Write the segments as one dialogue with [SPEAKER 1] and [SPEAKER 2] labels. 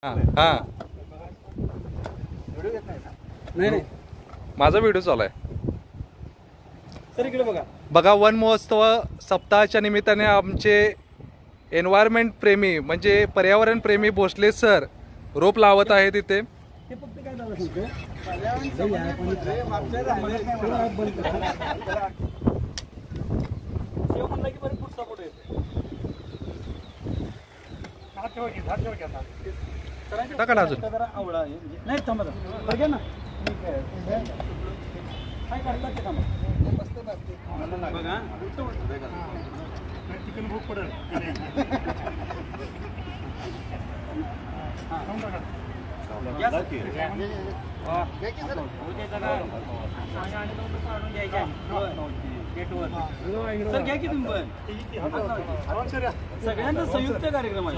[SPEAKER 1] हां हां
[SPEAKER 2] नाही नाही
[SPEAKER 1] माझा व्हिडिओ चालू आहे.
[SPEAKER 2] सर इकडे बघा.
[SPEAKER 1] बघा, वन महोत्सव सप्ताहाच्या निमित्ताने आमचे एन्व्हायरमेंट प्रेमी म्हणजे पर्यावरण प्रेमी भोसले सर रोप लावत आहेत इथे.
[SPEAKER 2] ते फक्त काय झालं सांगतो म्हणलं की बरं पुढचा पुढे
[SPEAKER 1] टाका अजून.
[SPEAKER 2] जरा आवडा आहे म्हणजे नाही थांबा बघा ना काय करतात ते थांबा बघा चिकन भूक पडेल. सर घ्या की तुम्ही पण सगळ्यांचा संयुक्त कार्यक्रम आहे.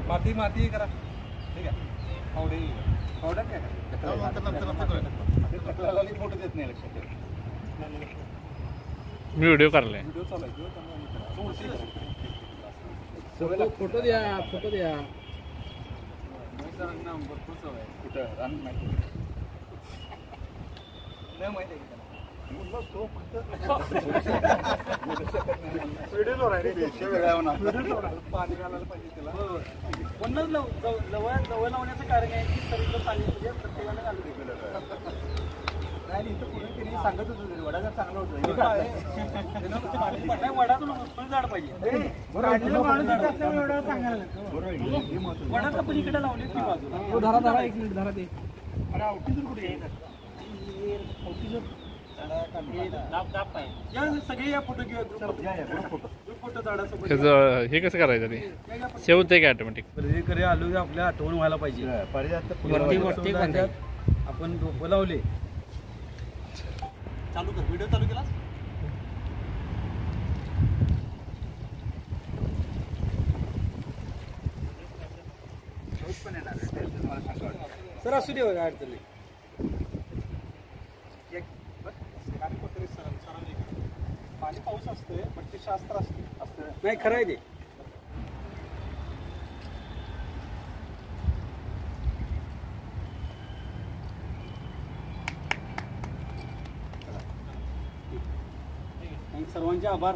[SPEAKER 1] माती माती करा. ठीक आहे.
[SPEAKER 2] पावडर काय फोटो देत नाही लक्षात.
[SPEAKER 3] मी व्हिडिओ काढलाय.
[SPEAKER 2] फोटो द्या फोटो द्या. जवळ लावण्याचं कारण आहे की सगळीकडे पाणी म्हणजे प्रत्येकाने घालू नाही. इथं पुढे सांगत होतो वडा जर चांगला होतो वडातून झाड पाहिजे. वडात आपण इकडे लावली ती बाजू धरा धरा एक मिनिट धरा ते. अरे आवटी जर कुठे सगळे या फोटो घेऊया. फोटो
[SPEAKER 3] त्याचं हे कसं करायचं ते सेव होते का ऑटोमॅटिक.
[SPEAKER 2] पर्यटकडे आलो की आपल्या आठवण व्हायला पाहिजे. आपण रोपं लावले. चालू कर व्हिडिओ चालू केला. सर असू दे बघा अडचण नाही. पाणी पाऊस असतोय पण ते शास्त्र असतं नाही खरं आहे ते. सर्वांचे आभार.